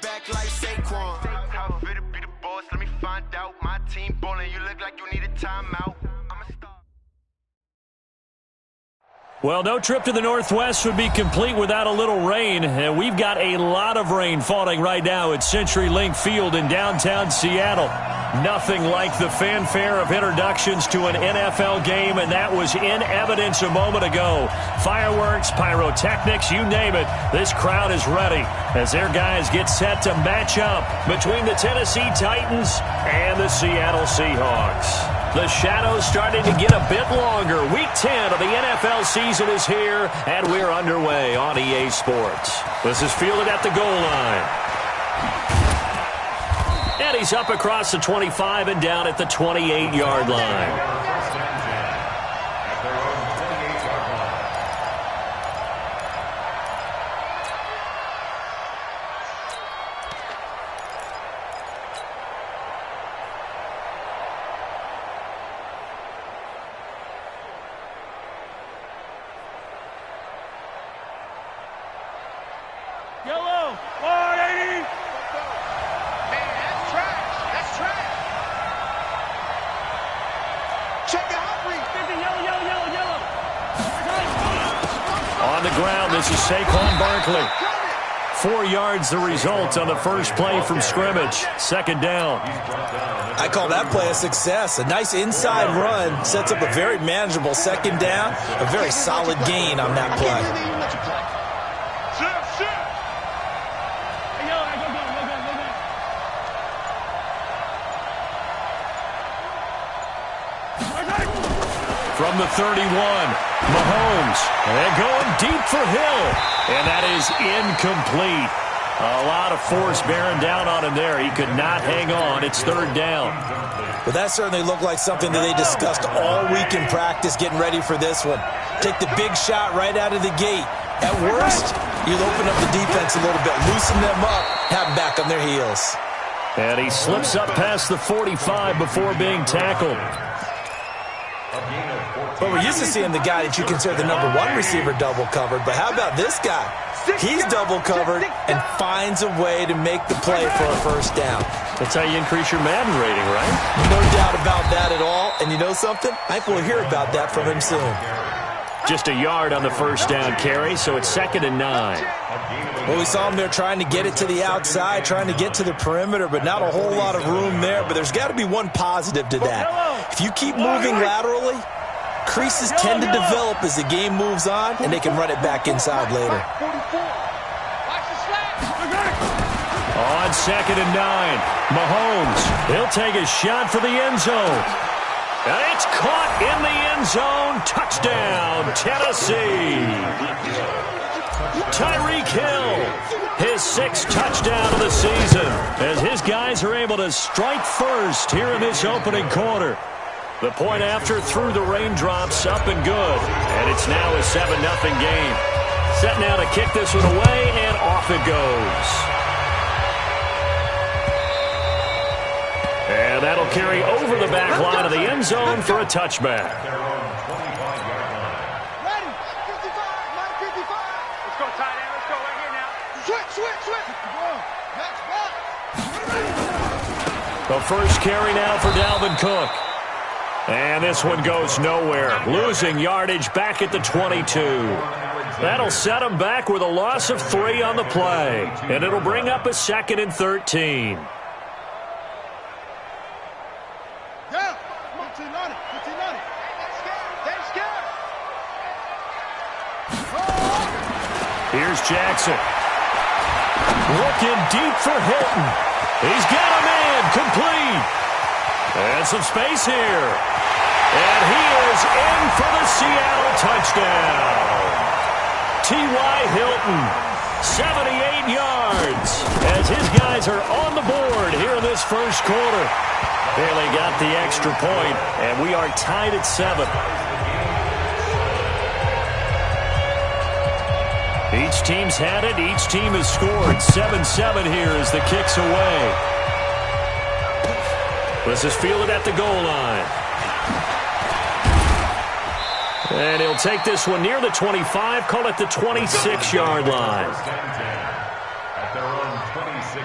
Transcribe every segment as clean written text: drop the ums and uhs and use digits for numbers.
Back like Saquon. How fit to be the boss? Let me find out. My team bowling. You look like you need a timeout. I'm a star. Well, no trip to the Northwest would be complete without a little rain, and we've got a lot of rain falling right now at CenturyLink Field in downtown Seattle. Nothing like the fanfare of introductions to an NFL game, and that was in evidence a moment ago. Fireworks, pyrotechnics, you name it, this crowd is ready as their guys get set to match up between the Tennessee Titans and the Seattle Seahawks. The shadows starting to get a bit longer. Week 10 of the NFL season is here, and we're underway on EA Sports. This is fielded at the goal line. And he's up across the 25 and down at the 28-yard line. Yellow, 180. Man, that's trash. That's trash. Check out, yellow. On the ground, this is Saquon Barkley. 4 yards the result on the first play from scrimmage. Second down. I call that play a success. A nice inside run sets up a very manageable second down. A very solid gain on that play. From the 31, Mahomes, and going deep for Hill, and that is incomplete. A lot of force bearing down on him there. He could not hang on. It's third down. Well, that certainly looked like something that they discussed all week in practice, getting ready for this one. Take the big shot right out of the gate. At worst, you'll open up the defense a little bit, loosen them up, have them back on their heels. And he slips up past the 45 before being tackled. Well, we're used to seeing the guy that you consider the number one receiver double covered, but how about this guy? He's double covered and finds a way to make the play for a first down. That's how you increase your Madden rating, right? No doubt about that at all. And you know something? I think we'll hear about that from him soon. Just a yard on the first down carry, so it's 2nd and 9. Well, we saw him there trying to get it to the outside, trying to get to the perimeter, but not a whole lot of room there. But there's got to be one positive to that. If you keep moving laterally, creases tend to develop as the game moves on, and they can run it back inside later. On 2nd and 9, Mahomes, he'll take a shot for the end zone. And it's caught in the end zone. Touchdown, Tennessee. Tyreek Hill, his 6th touchdown of the season, as his guys are able to strike first here in this opening quarter. The point after through the raindrops, up and good. And it's now a 7-0 game. Set now to kick this one away, and off it goes. And that'll carry over the back line of the end zone for a touchback. Ready, 55, 55. Let's go, tight end. Let's go right here now. Switch. The first carry now for Dalvin Cook. And this one goes nowhere. Losing yardage back at the 22. That'll set him back with a loss of 3 on the play. And it'll bring up a 2nd and 13. Here's Jackson. Looking deep for Hilton. He's got a man complete. And some space here. And he is in for the Seattle touchdown. T.Y. Hilton, 78 yards, as his guys are on the board here in this first quarter. Barely got the extra point, and we are tied at 7. Each team's had it. Each team has scored. 7-7 here as the kick's away. This is fielded at the goal line. And he'll take this one near the 25, call it the 26-yard line. At their own 26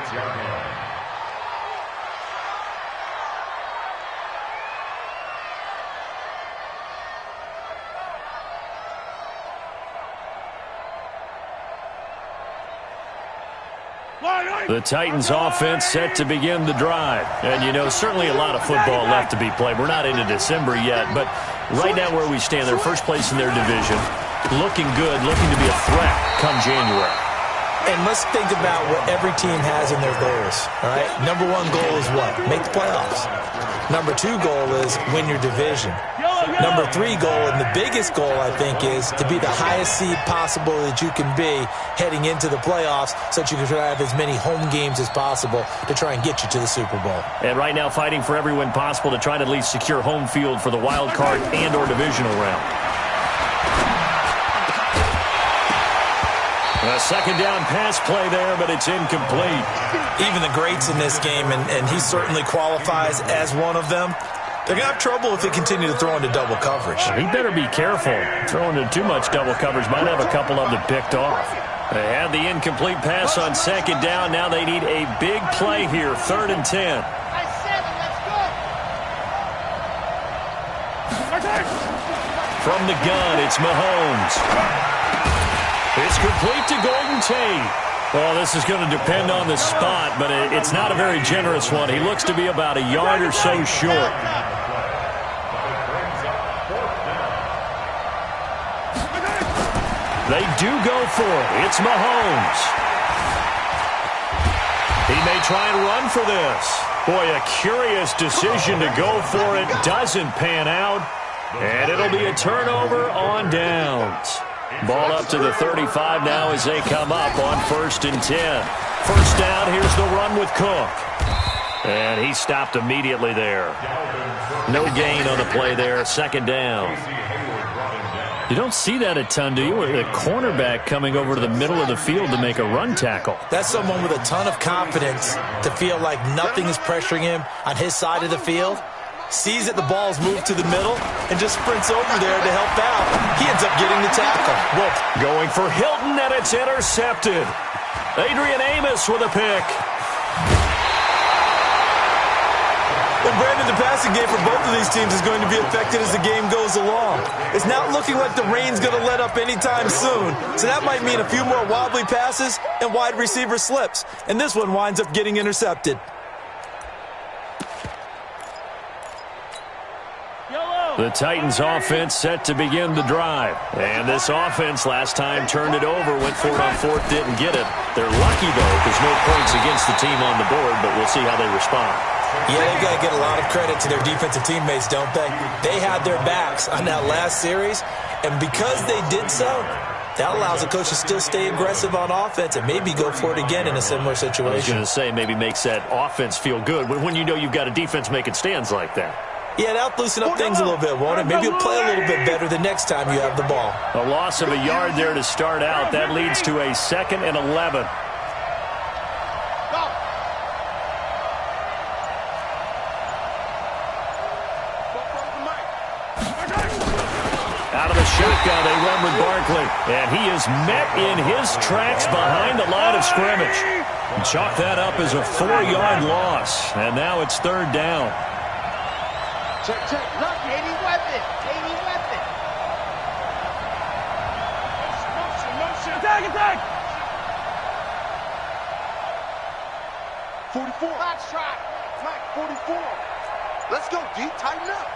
The Titans offense set to begin the drive. And, you know, certainly a lot of football left to be played. We're not into December yet, but right now where we stand, they're first place in their division. Looking good, looking to be a threat come January. And let's think about what every team has in their goals, all right? Number one goal is what? Make the playoffs. Number two goal is win your division. Number three goal, and the biggest goal, I think, is to be the highest seed possible that you can be heading into the playoffs so that you can have as many home games as possible to try and get you to the Super Bowl. And right now fighting for every win possible to try to at least secure home field for the wild card and or divisional round. A second down pass play there, but it's incomplete. Even the greats in this game, and he certainly qualifies as one of them, they're going to have trouble if they continue to throw into double coverage. He better be careful. Throwing into too much double coverage might have a couple of them picked off. They had the incomplete pass on second down. Now they need a big play here, 3rd and 10. From the gun, it's Mahomes. It's complete to Golden Tate. Well, this is going to depend on the spot, but it's not a very generous one. He looks to be about a yard or so short. They do go for it. It's Mahomes. He may try and run for this. Boy, a curious decision to go for it. Doesn't pan out. And it'll be a turnover on downs. Ball up to the 35 now as they come up on 1st and 10. First down, here's the run with Cook. And he stopped immediately there. No gain on the play there, 2nd down. You don't see that a ton, do you? With a cornerback coming over to the middle of the field to make a run tackle. That's someone with a ton of confidence to feel like nothing is pressuring him on his side of the field. Sees that the ball's moved to the middle and just sprints over there to help out. He ends up getting the tackle. Whoop. Going for Hilton, and it's intercepted. Adrian Amos with a pick. And Brandon, the passing game for both of these teams is going to be affected as the game goes along. It's not looking like the rain's going to let up anytime soon. So that might mean a few more wobbly passes and wide receiver slips. And this one winds up getting intercepted. The Titans offense set to begin the drive. And this offense last time turned it over, went for it on 4th, didn't get it. They're lucky, though, because no points against the team on the board, but we'll see how they respond. Yeah, they've got to get a lot of credit to their defensive teammates, don't they? They had their backs on that last series, and because they did so, that allows the coach to still stay aggressive on offense and maybe go for it again in a similar situation. I was going to say, maybe makes that offense feel good when you know you've got a defense making stands like that. Yeah, that'll loosen up things a little bit, won't it? Maybe you'll play a little bit better the next time you have the ball. A loss of a yard there to start out. That leads to a 2nd and 11. Out of the shotgun, they run with Barkley. And he is met in his tracks behind the line of scrimmage. Chalk that up as a 4-yard loss. And now it's 3rd down. Check, check. Look, 80 weapon. 80 weapon. Motion. Attack, attack. 44. Flat shot. Flat 44. Let's go, D. Tighten up.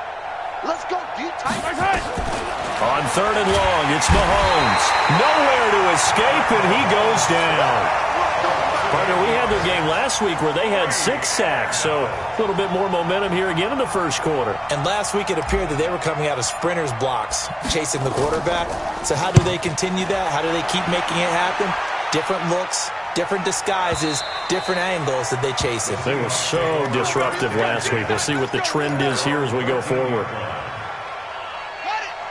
Let's go, D. Tighten up. On 3rd and long, it's Mahomes. Nowhere to escape, and he goes down. Partner, we had their game last week where they had 6 sacks, so a little bit more momentum here again in the first quarter. And last week it appeared that they were coming out of sprinters blocks, chasing the quarterback. So how do they continue that? How do they keep making it happen? Different looks, different disguises, different angles that they chase it. They were so disruptive last week. We'll see what the trend is here as we go forward.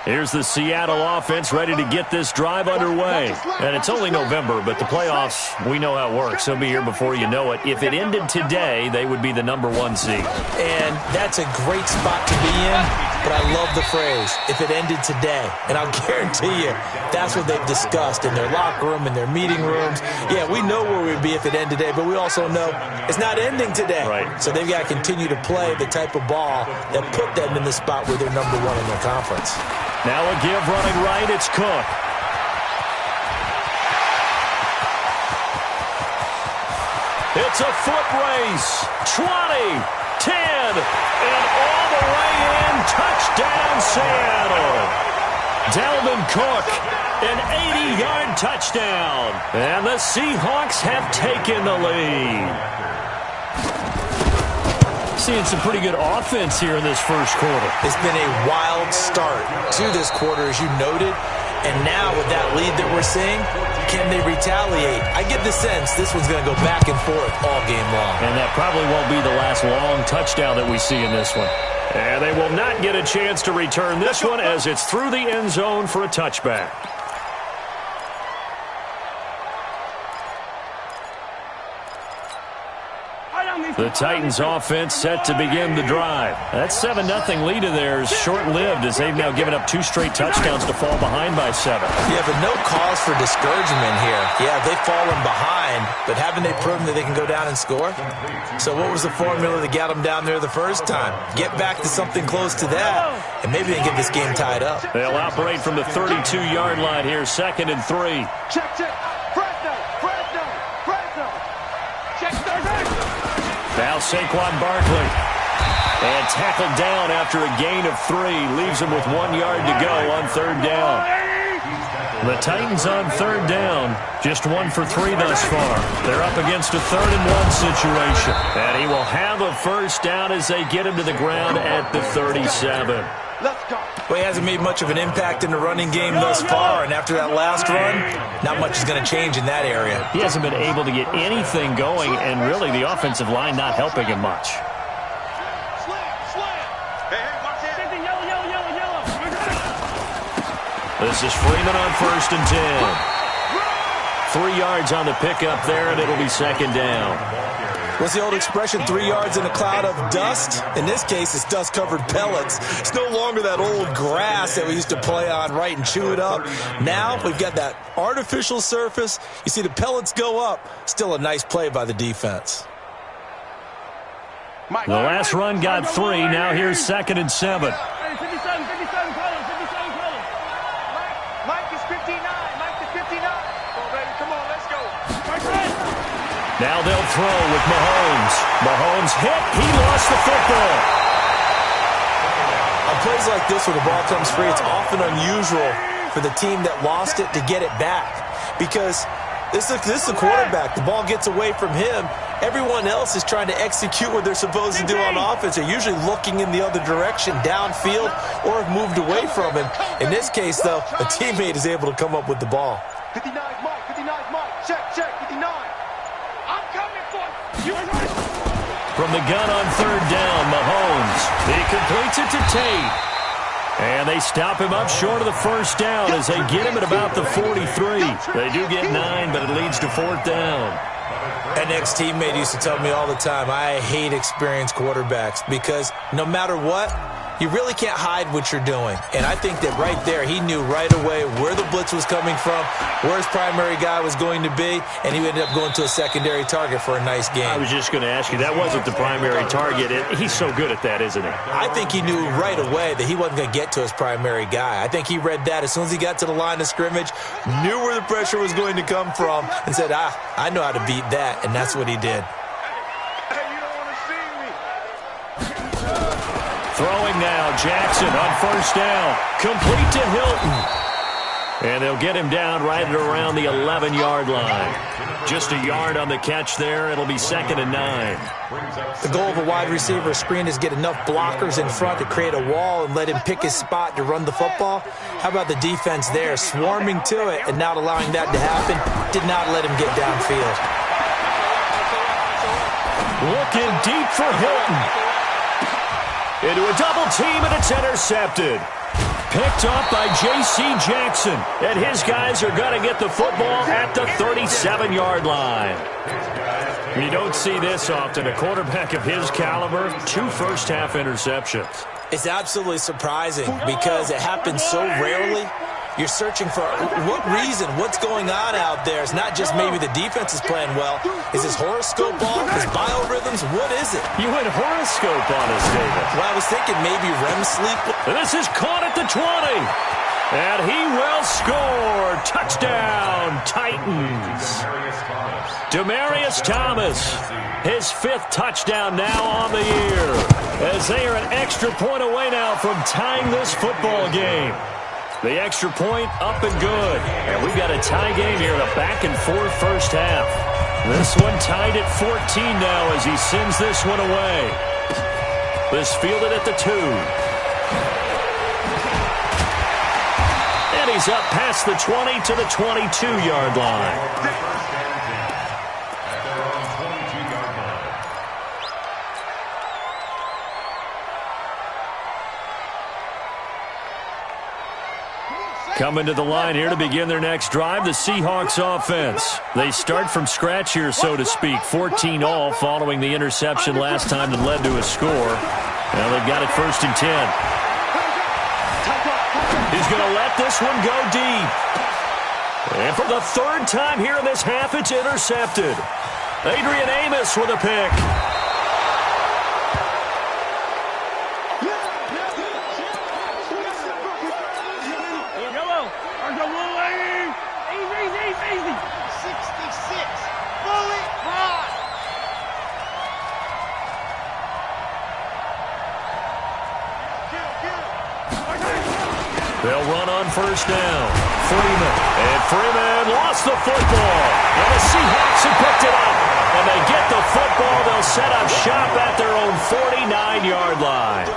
Here's the Seattle offense ready to get this drive underway. And it's only November, but the playoffs, we know how it works. They'll be here before you know it. If it ended today, they would be the #1 seed. And that's a great spot to be in but I love the phrase, if it ended today. And I'll guarantee you that's what they've discussed in their locker room, in their meeting rooms. Yeah, we know where we'd be if it ended today, but we also know it's not ending today. Right. So they've got to continue to play the type of ball that put them in the spot where they're #1 in their conference. Now a give running right, it's Cook. It's a foot race. 20, 10, and all the way in. Touchdown, Seattle. Dalvin Cook, an 80-yard touchdown. And the Seahawks have taken the lead. Seeing some pretty good offense here in this first quarter. It's been a wild start to this quarter, as you noted. And now with that lead that we're seeing, can they retaliate? I get the sense this one's going to go back and forth all game long. And that probably won't be the last long touchdown that we see in this one. And they will not get a chance to return this one as it's through the end zone for a touchback. The Titans offense set to begin the drive. That 7-0 lead of theirs short-lived as they've now given up 2 straight touchdowns to fall behind by 7. Yeah, but no cause for discouragement here. Yeah, they've fallen behind, but haven't they proven that they can go down and score? So what was the formula that got them down there the first time? Get back to something close to that, and maybe they can get this game tied up. They'll operate from the 32-yard line here, 2nd and 3. Check. Fresno. Check 30. Now Saquon Barkley. And tackled down after a gain of 3. Leaves him with 1 yard to go on 3rd down. The Titans on 3rd down. Just 1 for 3 thus far. They're up against a 3rd and 1 situation. And he will have a first down as they get him to the ground at the 37. Let's go. Well, he hasn't made much of an impact in the running game thus far, and after that last run, not much is going to change in that area. He hasn't been able to get anything going, and really the offensive line not helping him much. This is Freeman on 1st and 10. 3 yards on the pickup there, and it'll be 2nd down. What's the old expression, 3 yards in a cloud of dust? In this case, it's dust-covered pellets. It's no longer that old grass that we used to play on, right, and chew it up. Now we've got that artificial surface. You see the pellets go up. Still a nice play by the defense. The last run got 3. Now here's 2nd and 7. Mike is 59. Mike is 59. Oh, baby, come on, let's go. Now they'll throw with Mahomes. Mahomes hit. He lost the football. On plays like this where the ball comes free, it's often unusual for the team that lost it to get it back. Because this is the quarterback. The ball gets away from him. Everyone else is trying to execute what they're supposed to do on offense. They're usually looking in the other direction, downfield, or have moved away from him. In this case, though, a teammate is able to come up with the ball. 59 Mike. Check, 59. I'm coming for you. From the gun on 3rd down, Mahomes. He completes it to Tate. And they stop him up short of the first down as they get him at about the 43. They do get 9, but it leads to 4th down. An ex-teammate used to tell me all the time, I hate experienced quarterbacks because no matter what, you really can't hide what you're doing. And I think that right there, he knew right away where the blitz was coming from, where his primary guy was going to be, and he ended up going to a secondary target for a nice game. I was just going to ask you, that wasn't the primary target. He's so good at that, isn't he? I think he knew right away that he wasn't going to get to his primary guy. I think he read that as soon as he got to the line of scrimmage, knew where the pressure was going to come from, and said, I know how to beat that, and that's what he did. Throwing now, Jackson on 1st down. Complete to Hilton. And they'll get him down right at around the 11-yard line. Just a yard on the catch there. It'll be 2nd and 9. The goal of a wide receiver screen is get enough blockers in front to create a wall and let him pick his spot to run the football. How about the defense there, swarming to it and not allowing that to happen? Did not let him get downfield. Looking deep for Hilton. Into a double team, and it's intercepted. Picked up by J.C. Jackson. And his guys are going to get the football at the 37-yard line. You don't see this often. A quarterback of his caliber, 2 first-half interceptions. It's absolutely surprising because it happens so rarely. You're searching for what reason, what's going on out there. It's not just maybe the defense is playing well. Is his horoscope off? His biorhythms? What is it? You went horoscope on us, David. Well, I was thinking maybe REM sleep. This is caught at the 20. And he will score. Touchdown, Titans. Demaryius Thomas, his 5th touchdown now on the year, as they are an extra point away now from tying this football game. The extra point up and good. And we've got a tie game here, a back-and-forth first half. This one tied at 14 now as he sends this one away. This fielded at the 2. And he's up past the 20 to the 22-yard line. Coming to the line here to begin their next drive, the Seahawks offense. They start from scratch here, so to speak, 14 all following the interception last time that led to a score. Now they've got it 1st and 10. He's going to let this one go deep. And for the 3rd time here in this half, it's intercepted. Adrian Amos with a pick. They'll run on 1st down. Freeman lost the football. And the Seahawks have picked it up. And they get the football. They'll set up shop at their own 49-yard line.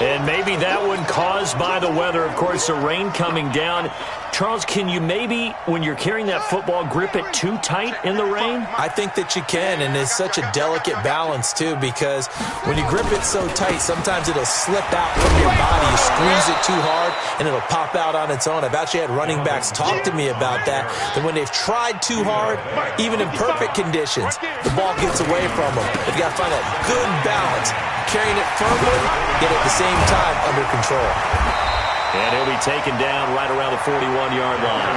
And maybe that one caused by the weather. Of course, the rain coming down. Charles, can you maybe, when you're carrying that football, grip it too tight in the rain? I think that you can, and it's such a delicate balance, too, because when you grip it so tight, sometimes it'll slip out from your body. You squeeze it too hard, and it'll pop out on its own. I've actually had running backs talk to me about that when they've tried too hard, even in perfect conditions, the ball gets away from them. They've got to find that good balance, carrying it firmly, yet at the same time under control. And he'll be taken down right around the 41-yard line.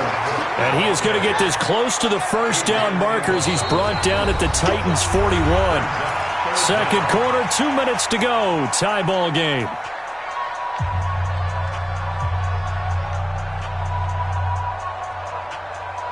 And he is going to get this close to the 1st down markers. He's brought down at the Titans' 41. 2nd quarter, 2 minutes to go. Tie ball game.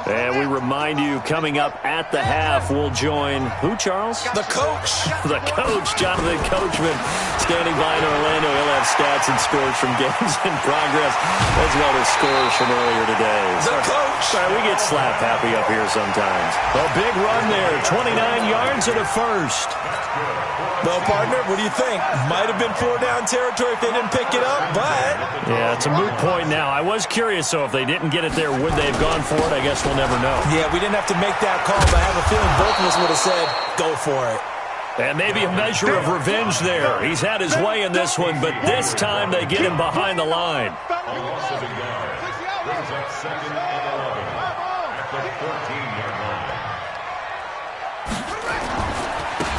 And we remind you, coming up at the half, we'll join who, Charles? The coach. The coach, Jonathan Coachman, standing by in Orlando. He'll have stats and scores from games in progress, as well as scores from earlier today. The coach. Sorry, we get slap happy up here sometimes. A big run there, 29 yards and a 1st. Well, partner, what do you think? Might have been 4-down territory if they didn't pick it up, but... Yeah, it's a moot point now. I was curious, so if they didn't get it there, would they have gone for it? I guess we'll never know. Yeah, we didn't have to make that call, but I have a feeling both of us would have said, go for it. And maybe a measure of revenge there. He's had his way in this one, but this time they get him behind the line.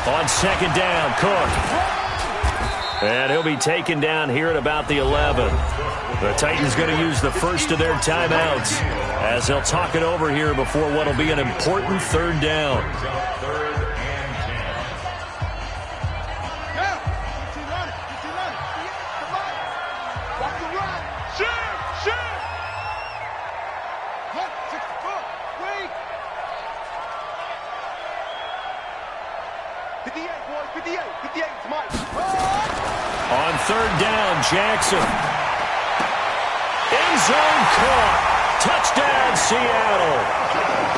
On 2nd down, Cook. And he'll be taken down here at about the 11. The Titans going to use the 1st of their timeouts as they'll talk it over here before what will be an important 3rd down. On 3rd down, Jackson. End zone caught. Touchdown, Seattle.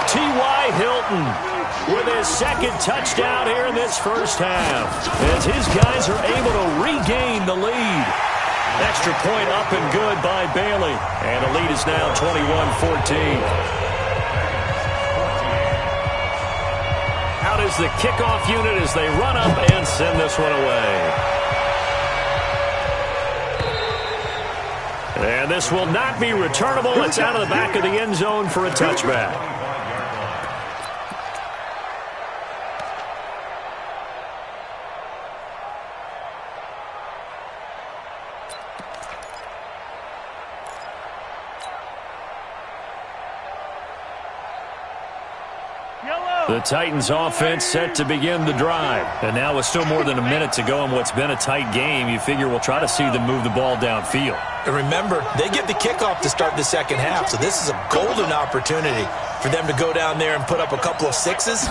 T.Y. Hilton with his 2nd touchdown here in this first half, as his guys are able to regain the lead. Extra point up and good by Bailey. And the lead is now 21-14. Out is the kickoff unit as they run up and send this one away. And this will not be returnable. It's out of the back of the end zone for a touchback. The Titans offense set to begin the drive. And now with still more than a minute to go in what's been a tight game, you figure we'll try to see them move the ball downfield. And remember, they get the kickoff to start the second half, so this is a golden opportunity for them to go down there and put up a couple of sixes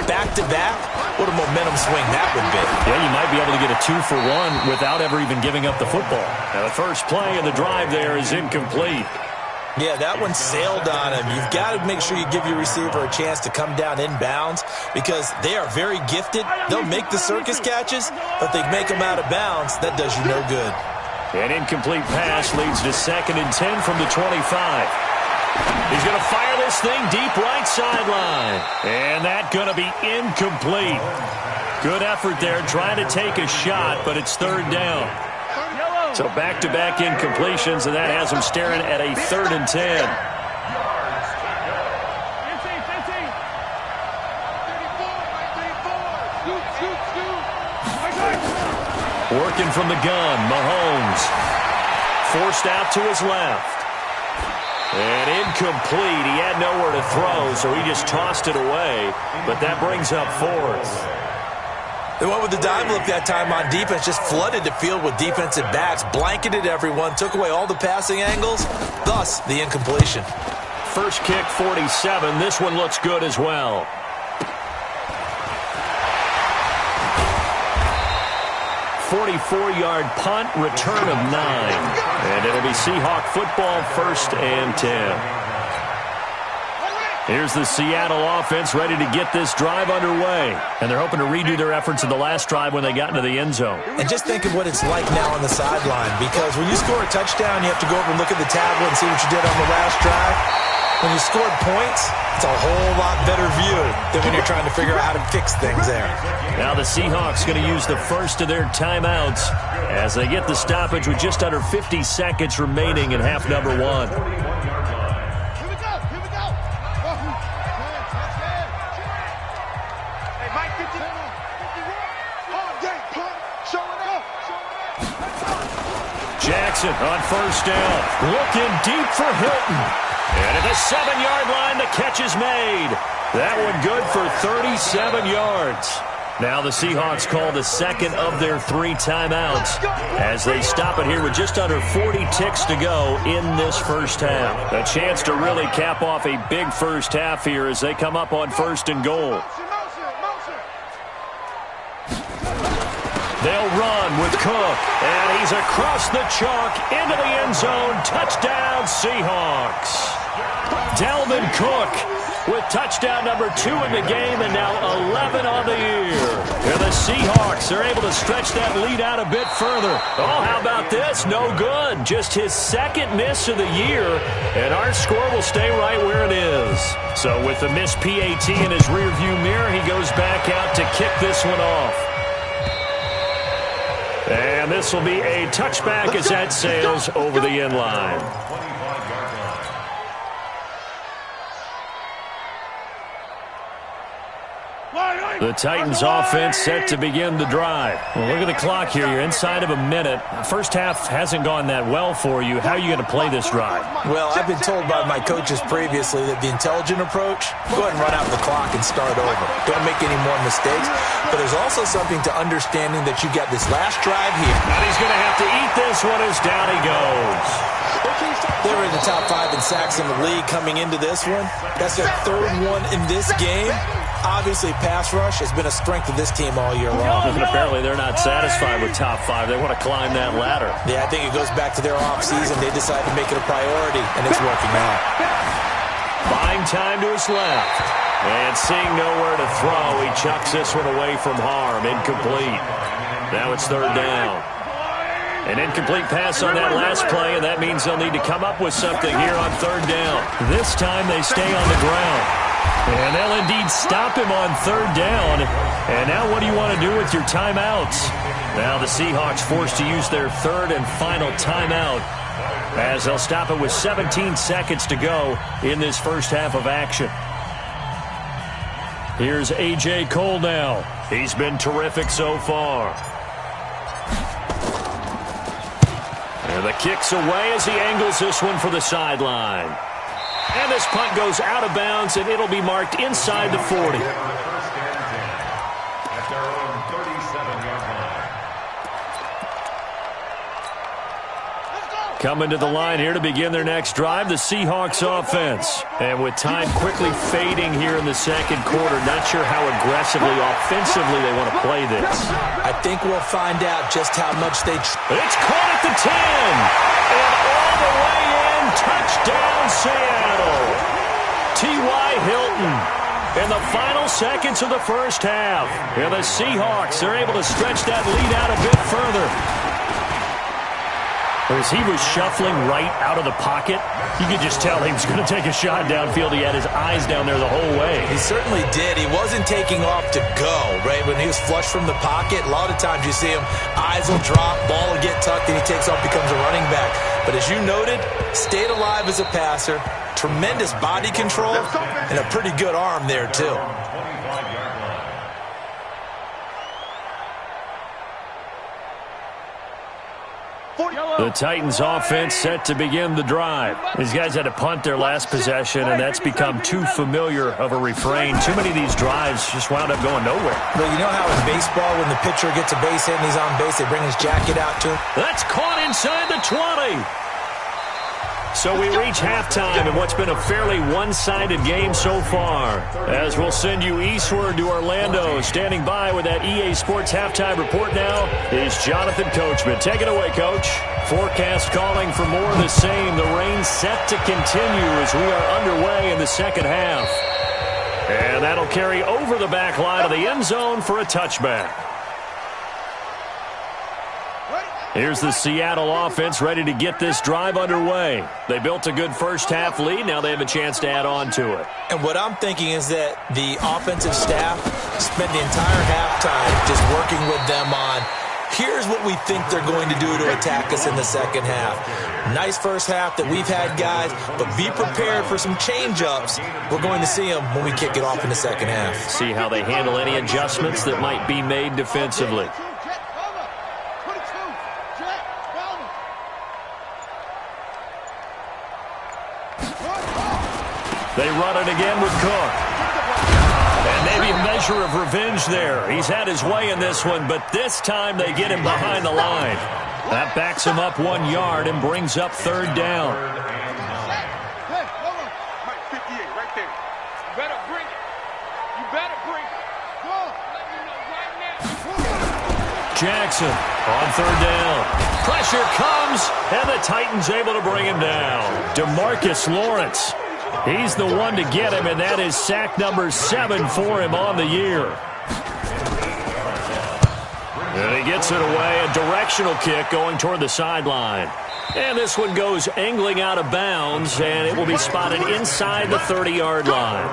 back-to-back. What a momentum swing that would be. Yeah, you might be able to get a 2-for-1 without ever even giving up the football. Now, the first play of the drive there is incomplete. Yeah, that one sailed on him. You've got to make sure you give your receiver a chance to come down inbounds because they are very gifted. They'll make the circus catches, but they make them out of bounds. That does you no good. An incomplete pass leads to 2nd and 10 from the 25. He's going to fire this thing deep right sideline. And that's going to be incomplete. Good effort there trying to take a shot, but it's 3rd down. So back-to-back incompletions, and that has him staring at a 3rd and 10. Working from the gun, Mahomes. Forced out to his left. And incomplete. He had nowhere to throw, so he just tossed it away. But that brings up 4th. They went with the dive look that time on defense, just flooded the field with defensive backs, blanketed everyone, took away all the passing angles, thus the incompletion. First kick, 47. This one looks good as well. ...44-yard punt, return of 9. And it'll be Seahawk football, 1st and 10. Here's the Seattle offense ready to get this drive underway. And they're hoping to redo their efforts in the last drive when they got into the end zone. And just think of what it's like now on the sideline, because when you score a touchdown, you have to go over and look at the tablet and see what you did on the last drive. When you scored points, it's a whole lot better view than when you're trying to figure out how to fix things there. Now the Seahawks going to use the first of their timeouts as they get the stoppage with just under 50 seconds remaining in half number 1. Jackson on 1st down. Looking deep for Hilton. And at the 7-yard line, the catch is made. That one good for 37 yards. Now the Seahawks call the second of their 3 timeouts as they stop it here with just under 40 ticks to go in this first half. A chance to really cap off a big first half here as they come up on 1st and goal. They'll run with Cook, and he's across the chalk into the end zone. Touchdown, Seahawks. Dalvin Cook with touchdown number 2 in the game, and now 11 on the year. And the Seahawks are able to stretch that lead out a bit further. Oh, how about this? No good. Just his 2nd miss of the year, and our score will stay right where it is. So with the missed PAT in his rearview mirror, he goes back out to kick this one off. And this will be a touchback as that sails over the end line. The Titans offense set to begin the drive. Well, look at the clock here. You're inside of a minute. First half hasn't gone that well for you. How are you going to play this drive? Well, I've been told by my coaches previously that the intelligent approach, go ahead and run out the clock and start over. Don't make any more mistakes. But there's also something to understanding that you got this last drive here. And he's going to have to eat this one as down he goes. They were in the top 5 in sacks in the league coming into this one. That's their 3rd one in this game. Obviously, pass rush has been a strength of this team all year long. And apparently they're not satisfied with top 5. They want to climb that ladder. Yeah, I think it goes back to their offseason. They decided to make it a priority, and it's working out. Buying time to his left. And seeing nowhere to throw, he chucks this one away from harm. Incomplete. Now it's 3rd down. An incomplete pass on that last play, and that means they'll need to come up with something here on 3rd down. This time they stay on the ground. And they'll indeed stop him on 3rd down. And now what do you want to do with your timeouts? Now the Seahawks forced to use their 3rd and final timeout as they'll stop it with 17 seconds to go in this first half of action. Here's A.J. Cole now. He's been terrific so far. And the kick's away as he angles this one for the sideline. And this punt goes out of bounds, and it'll be marked inside the 40. Coming to the line here to begin their next drive, the Seahawks offense. And with time quickly fading here in the second quarter, not sure how aggressively, offensively they want to play this. I think we'll find out just how much they... It's caught at the 10. And all the way in, touchdown Seattle. T.Y. Hilton. In the final seconds of the first half. And the Seahawks are able to stretch that lead out a bit further. As he was shuffling right out of the pocket, you could just tell he was going to take a shot downfield. He had his eyes down there the whole way. He certainly did. He wasn't taking off to go, right? When he was flush from the pocket, a lot of times you see him, eyes will drop, ball will get tucked, and he takes off, becomes a running back. But as you noted, stayed alive as a passer, tremendous body control, and a pretty good arm there, too. The Titans offense set to begin the drive. These guys had to punt their last possession, and that's become too familiar of a refrain. Too many of these drives just wound up going nowhere. Well, you know how in baseball, when the pitcher gets a base hit and he's on base, they bring his jacket out to him? That's caught inside the 20. So we reach halftime in what's been a fairly one-sided game so far. As we'll send you eastward to Orlando. Standing by with that EA Sports halftime report now is Jonathan Coachman. Take it away, Coach. Forecast calling for more of the same. The rain set to continue as we are underway in the second half. And that'll carry over the back line of the end zone for a touchback. Here's the Seattle offense ready to get this drive underway. They built a good first-half lead. Now they have a chance to add on to it. And what I'm thinking is that the offensive staff spent the entire halftime just working with them on, here's what we think they're going to do to attack us in the second half. Nice first half that we've had, guys, but be prepared for some change-ups. We're going to see them when we kick it off in the second half. See how they handle any adjustments that might be made defensively. They run it again with Cook. And maybe a measure of revenge there. He's had his way in this one, but this time they get him behind the line. That backs him up 1 yard and brings up third down. Hey, hold on. Mike 58 right there. You better bring it. You better bring it. Go. Let me know right now. Jackson on third down. Pressure comes, and the Titans able to bring him down. DeMarcus Lawrence. He's the one to get him, and that is sack number 7 for him on the year. And he gets it away, a directional kick going toward the sideline. And this one goes angling out of bounds, and it will be spotted inside the 30-yard line.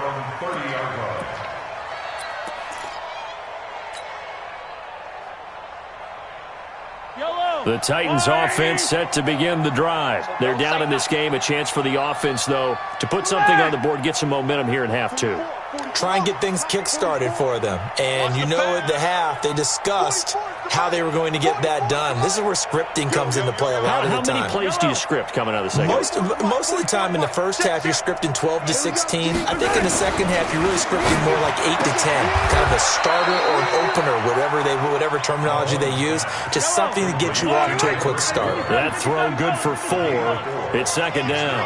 The Titans offense set to begin the drive. They're down in this game. A chance for the offense, though, to put something on the board, get some momentum here in half two. Try and get things kick-started for them. And you know at the half, they discussed how they were going to get that done. This is where scripting comes into play a lot of the time. How many plays do you script coming out of the second? Most of the time in the first half, you're scripting 12 to 16. I think in the second half, you're really scripting more like 8 to 10. Kind of a starter or an opener, whatever terminology they use. Just something to get you off to a quick start. That throw good for 4. It's second down.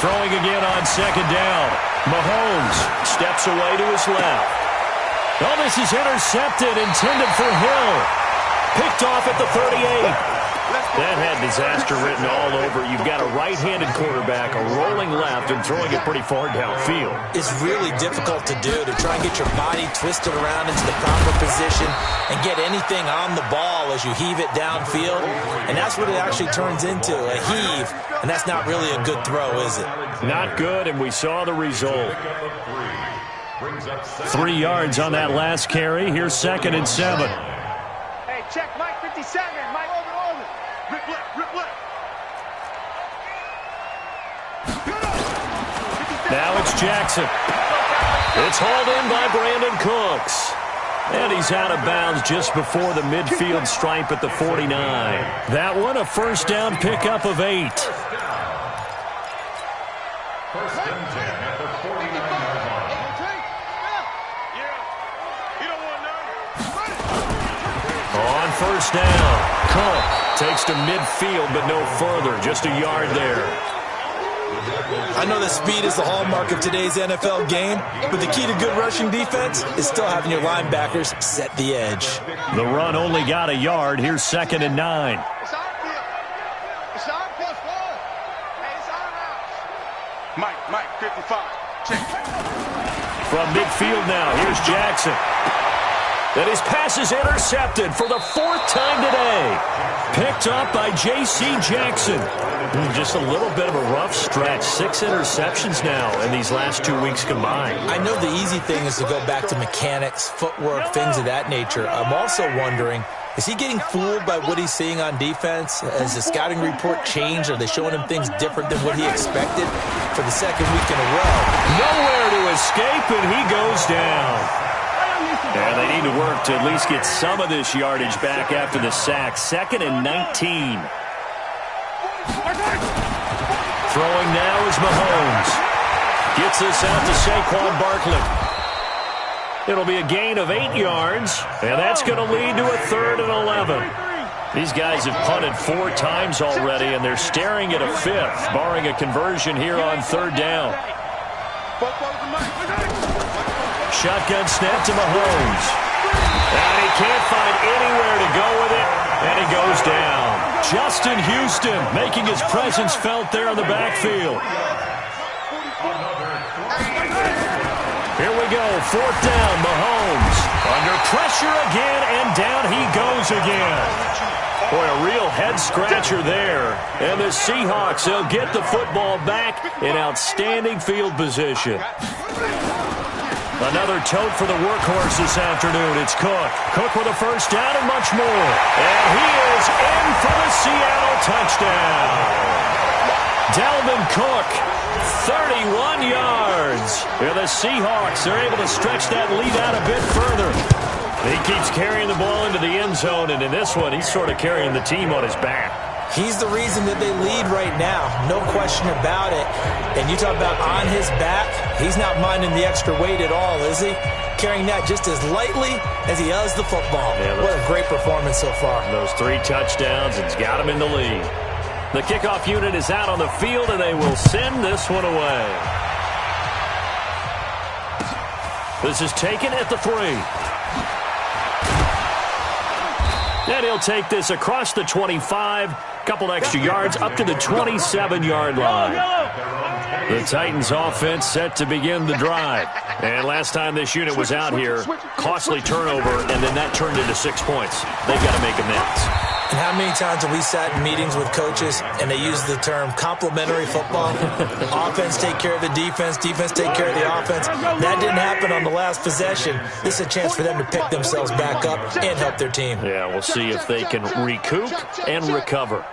Throwing again on second down. Mahomes steps away to his left. Oh, this is intercepted, intended for Hill. Picked off at the 38. That had disaster written all over. You've got a right-handed quarterback, a rolling left, and throwing it pretty far downfield. It's really difficult to do, to try and get your body twisted around into the proper position and get anything on the ball as you heave it downfield. And that's what it actually turns into, a heave. And that's not really a good throw, is it? Not good, and we saw the result. 3 yards on that last carry. Here's 2nd and 7. Hey, check Mike 57. Mike over. Rip left. Now it's Jackson. It's hauled in by Brandon Cooks. And he's out of bounds just before the midfield stripe at the 49. That one a first down pickup of 8. First and 10 at the 49-yard line. On first down, Cook takes to midfield, but no further. Just a yard there. I know that speed is the hallmark of today's NFL game, but the key to good rushing defense is still having your linebackers set the edge. The run only got a yard. Here's 2nd and 9. Mike, 55. Check. From midfield now, here's Jackson. And his pass is intercepted for the 4th time today. Picked up by J.C. Jackson. Just a little bit of a rough stretch. 6 interceptions now in these last 2 weeks combined. I know the easy thing is to go back to mechanics, footwork, things of that nature. I'm also wondering, is he getting fooled by what he's seeing on defense? Has the scouting report changed? Are they showing him things different than what he expected for the 2nd week in a row? Nowhere to escape, and he goes down. And they need to work to at least get some of this yardage back after the sack. 2nd and 19. Throwing now is Mahomes. Gets this out to Saquon Barkley. It'll be a gain of 8 yards, and that's going to lead to a 3rd and 11. These guys have punted 4 times already, and they're staring at a 5th, barring a conversion here on 3rd down. Shotgun snap to Mahomes. And he can't find anywhere to go with it, and he goes down. Justin Houston making his presence felt there in the backfield. Here we go, 4th down, Mahomes. Under pressure again, and down he goes again. Boy, a real head-scratcher there. And the Seahawks, they'll get the football back in outstanding field position. Another tote for the workhorse this afternoon. It's Cook. Cook with a first down and much more. And he is in for the Seattle touchdown. Dalvin Cook, 31 yards. And the Seahawks are able to stretch that lead out a bit further. He keeps carrying the ball into the end zone, and in this one, he's sort of carrying the team on his back. He's the reason that they lead right now, no question about it. And you talk about on his back, he's not minding the extra weight at all, is he? Carrying that just as lightly as he does the football. Yeah, what a great performance so far. Those 3 touchdowns, it's got him in the lead. The kickoff unit is out on the field, and they will send this one away. This is taken at the 3. And he'll take this across the 25, couple extra yards up to the 27-yard line. The Titans offense set to begin the drive. And last time this unit was out here, costly turnover, and then that turned into 6 points. They've got to make amends. And how many times have we sat in meetings with coaches and they use the term complementary football? Offense take care of the defense, defense take care of the offense. That didn't happen on the last possession. This is a chance for them to pick themselves back up and help their team. Yeah, we'll see if they can recoup and recover.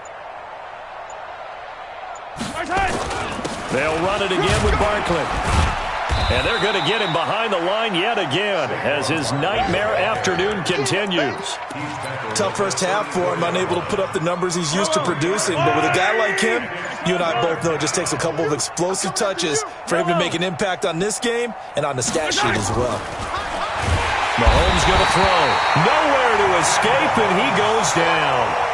They'll run it again with Barkley. And they're going to get him behind the line yet again as his nightmare afternoon continues. Tough first half for him, unable to put up the numbers he's used to producing. But with a guy like him, you and I both know it just takes a couple of explosive touches for him to make an impact on this game and on the stat sheet as well. Mahomes going to throw. Nowhere to escape, and he goes down.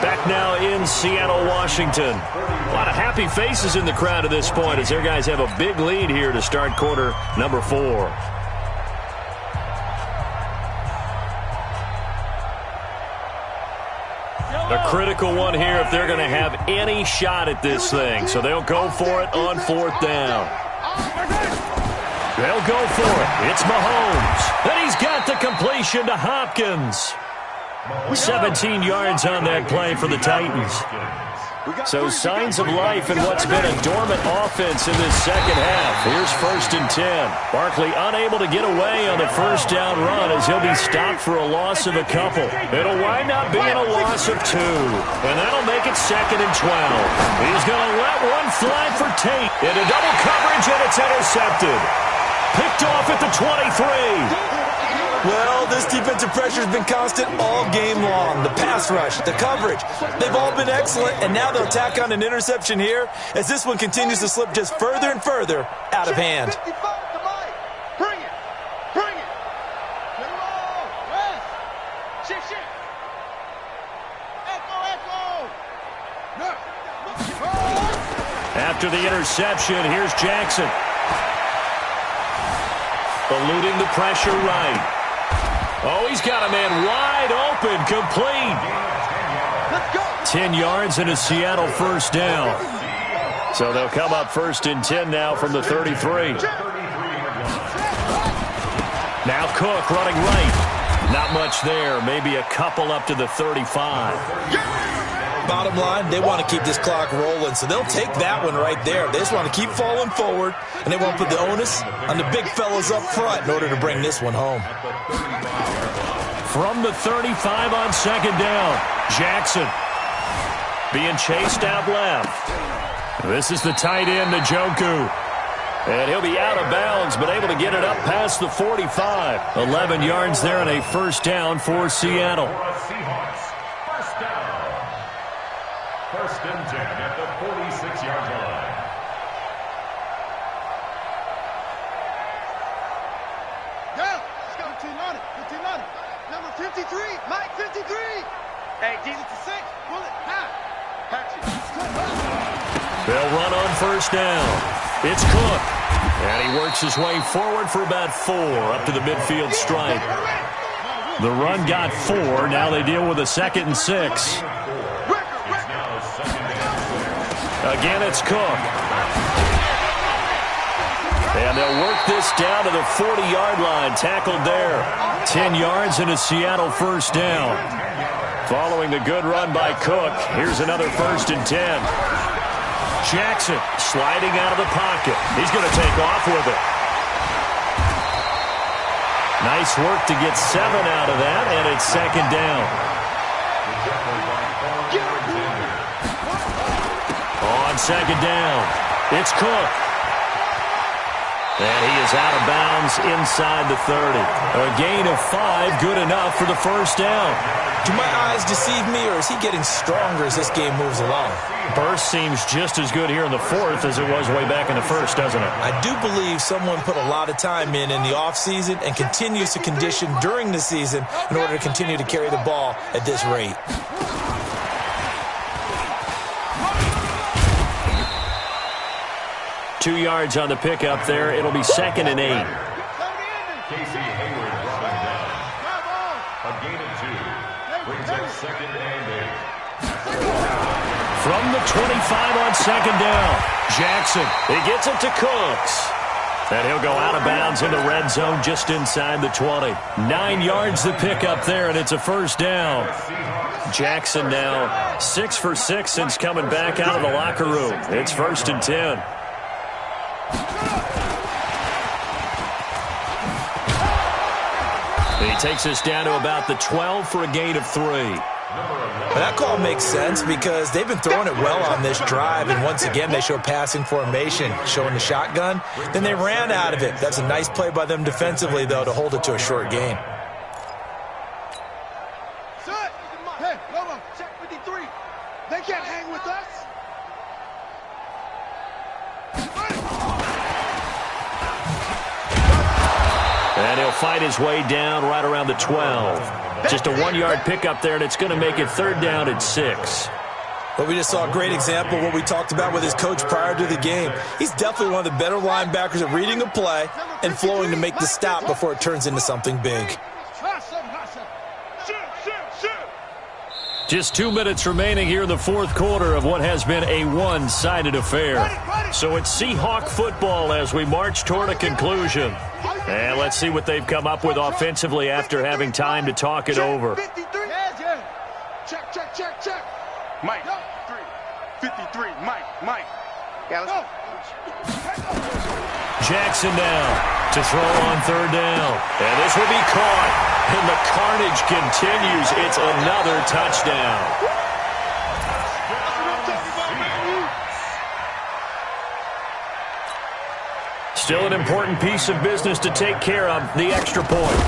Back now in Seattle, Washington. A lot of happy faces in the crowd at this point as their guys have a big lead here to start quarter number 4. A critical one here if they're going to have any shot at this thing. So they'll go for it on 4th down. They'll go for it. It's Mahomes. And he's got the completion to Hopkins. 17 yards on that play for the Titans. So signs of life in what's been a dormant offense in this second half. Here's 1st and 10. Barkley unable to get away on the first down run as he'll be stopped for a loss of a couple. It'll wind up being a loss of 2. And that'll make it 2nd and 12. He's going to let one fly for Tate. Into double coverage, and it's intercepted. Picked off at the 23. Well, this defensive pressure has been constant all game long. The pass rush, the coverage, they've all been excellent, and now they'll tack on an interception here as this one continues to slip just further and further out of hand. Bring it. Bring it. Get it all. West. Shift. Echo. After the interception, here's Jackson. Eluding the pressure right. Oh, he's got a man wide open, complete. Let's go. 10 yards and a Seattle first down. So they'll come up 1st and 10 now from the 33. Now Cook running right. Not much there. Maybe a couple up to the 35. Bottom line, they want to keep this clock rolling, so they'll take that one right there. They just want to keep falling forward, and they won't put the onus on the big fellas up front in order to bring this one home. From the 35 on 2nd down, Jackson being chased out left. This is the tight end, Njoku. And he'll be out of bounds, but able to get it up past the 45. 11 yards there and a first down for Seattle. First and 10 at the 46-yard line. Yeah, let's go. 15 on it. Number 53, Mike 53. Hey, Jesus to 6. Pull it. Patch it. They'll run on first down. It's Cook. And he works his way forward for about 4 up to the midfield stripe. The run got 4. Now they deal with a 2nd and 6. Again, it's Cook. And they'll work this down to the 40-yard line. Tackled there. 10 yards and a Seattle first down. Following the good run by Cook, here's another 1st and 10. Jackson sliding out of the pocket. He's going to take off with it. Nice work to get 7 out of that, and it's 2nd down. On 2nd down, it's Cook. And he is out of bounds inside the 30. A gain of 5, good enough for the first down. Do my eyes deceive me, or is he getting stronger as this game moves along? Burst seems just as good here in the 4th as it was way back in the 1st, doesn't it? I do believe someone put a lot of time in the offseason and continues to condition during the season in order to continue to carry the ball at this rate. Two yards on the pickup there. It'll be 2nd and 8. Casey Hayward brought him down. A gain of 2. Brings up 2nd and 8. From the 25 on 2nd down, Jackson. He gets it to Cooks. And he'll go out of bounds in the red zone just inside the 20. 9 yards the pickup there, and it's a first down. Jackson now 6 for 6 since coming back out of the locker room. It's 1st and 10. He takes us down to about the 12 for a gain of 3. Well, that call makes sense because they've been throwing it well on this drive, and once again they show passing formation, showing the shotgun. Then they ran out of it. That's a nice play by them defensively, though, to hold it to a short gain. Hey, Lobo, check 53. They can't hang with us. And he'll fight his way down right around the 12. Just a 1-yard pickup there, and it's going to make it 3rd down at 6. But we just saw a great example of what we talked about with his coach prior to the game. He's definitely one of the better linebackers at reading a play and flowing to make the stop before it turns into something big. Just 2 minutes remaining here in the 4th quarter of what has been a one-sided affair. So it's Seahawk football as we march toward a conclusion. And let's see what they've come up with offensively after having time to talk it over. Check. Mike, 3. 53, Mike. Yeah, let's go. Jackson now to throw on third down. And this will be caught. And the carnage continues. It's another touchdown. Still an important piece of business to take care of, the extra point.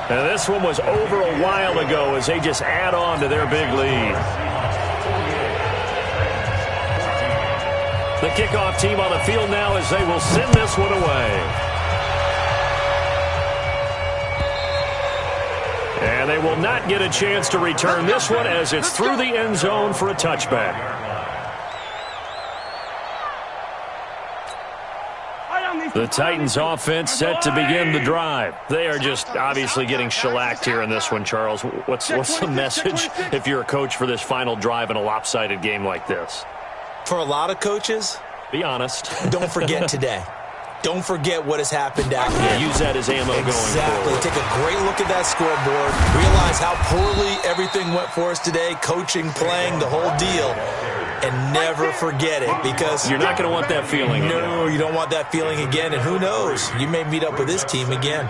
And this one was over a while ago as they just add on to their big lead. The kickoff team on the field now as they will send this one away. And they will not get a chance to return this one as it's through the end zone for a touchback. The Titans offense set to begin the drive. They are just obviously getting shellacked here in this one, Charles. What's the message if you're a coach for this final drive in a lopsided game like this? For a lot of coaches, be honest. Don't forget today. Don't forget what has happened out here. Use that as ammo going forward. Take a great look at that scoreboard. Realize how poorly everything went for us today. Coaching, playing, the whole deal. And never forget it, because you're not going to want that feeling again. No, you don't want that feeling again. And who knows? You may meet up with this team again.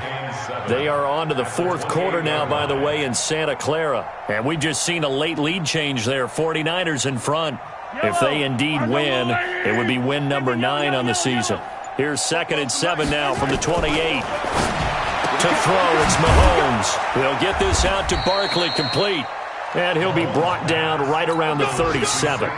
They are on to the fourth quarter now, by the way, in Santa Clara. And we just seen a late lead change there. 49ers in front. If they indeed win, it would be win number 9 on the season. Here's 2nd and 7 now from the 28. To throw, it's Mahomes. They'll get this out to Barkley, complete. And he'll be brought down right around the 37.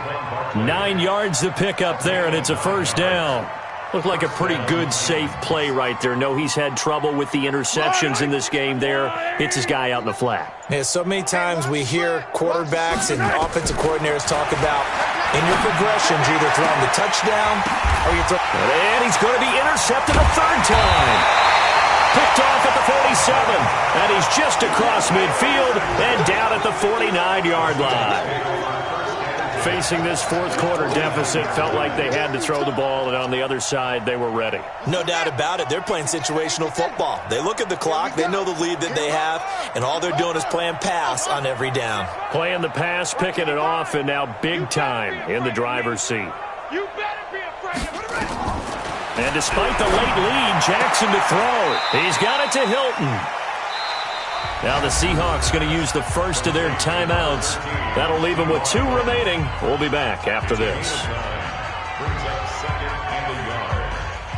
9 yards to pick up there, and it's a first down. Looked like a pretty good, safe play right there. No, he's had trouble with the interceptions in this game there. Hits his guy out in the flat. Yeah, so many times we hear quarterbacks and offensive coordinators talk about in your progressions, you're either throwing the touchdown or you're throwing... And he's going to be intercepted a third time. Picked off at the 47, and he's just across midfield and down at the 49-yard line. Facing this fourth quarter deficit, felt like they had to throw the ball, and on the other side, they were ready. No doubt about it. They're playing situational football. They look at the clock, they know the lead that they have, and all they're doing is playing pass on every down. Playing the pass, picking it off, and now big time in the driver's seat. You better be afraid of it. And despite the late lead, Jackson to throw. He's got it to Hilton. Now the Seahawks going to use the first of their timeouts. That'll leave them with 2 remaining. We'll be back after this. Brings up 2nd and a yard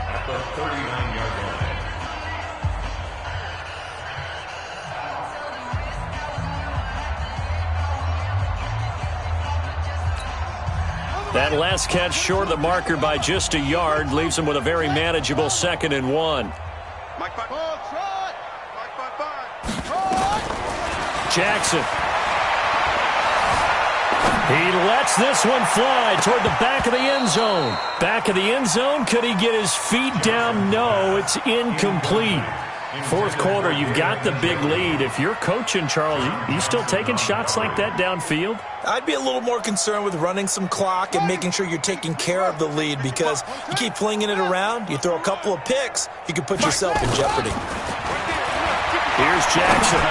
at the 39-yard line. That last catch short of the marker by just a yard leaves him with a very manageable 2nd and 1. Jackson. He lets this one fly toward the back of the end zone. Back of the end zone. Could he get his feet down? No, it's incomplete. Fourth quarter, you've got the big lead. If you're coaching, Charles, you still taking shots like that downfield? I'd be a little more concerned with running some clock and making sure you're taking care of the lead, because you keep flinging it around, you throw a couple of picks, you can put yourself in jeopardy. Here's Jackson.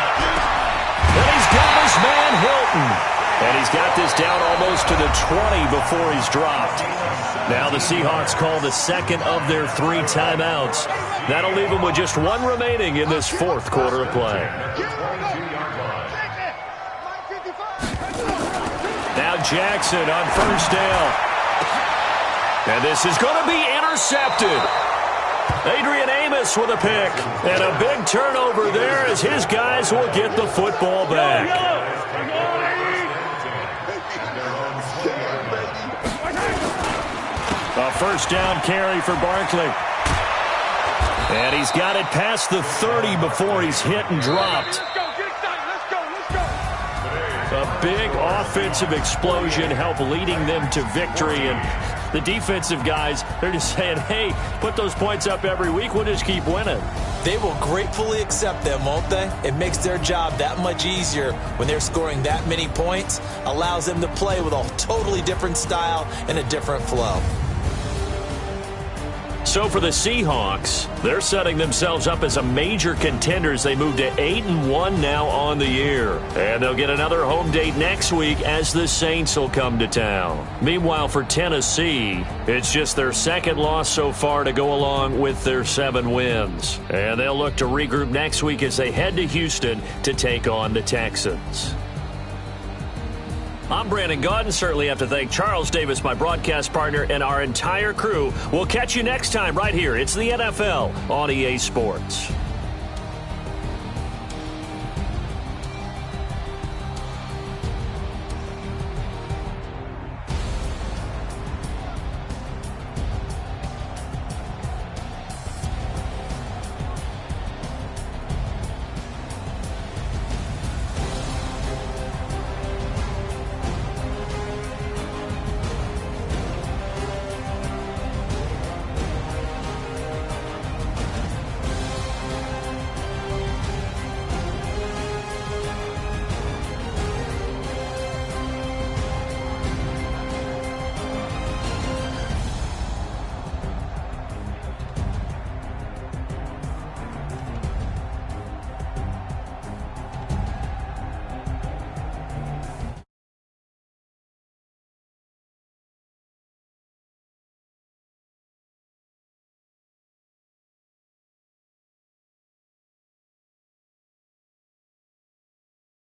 And he's got his man Hilton. And he's got this down almost to the 20 before he's dropped. Now the Seahawks call the second of their 3 timeouts. That'll leave them with just 1 remaining in this fourth quarter of play. Now Jackson on first down. And this is going to be intercepted. Adrian Amos with a pick. And a big turnover there as his guys will get the football back. A first down carry for Barkley. And he's got it past the 30 before he's hit and dropped. A big offensive explosion helped leading them to victory. And the defensive guys, they're just saying, hey, put those points up every week. We'll just keep winning. They will gratefully accept them, won't they? It makes their job that much easier when they're scoring that many points. Allows them to play with a totally different style and a different flow. So for the Seahawks, they're setting themselves up as a major contender as they move to 8-1 now on the year. And they'll get another home date next week as the Saints will come to town. Meanwhile, for Tennessee, it's just their second loss so far to go along with their 7 wins. And they'll look to regroup next week as they head to Houston to take on the Texans. I'm Brandon Gaudin. Certainly have to thank Charles Davis, my broadcast partner, and our entire crew. We'll catch you next time right here. It's the NFL on EA Sports.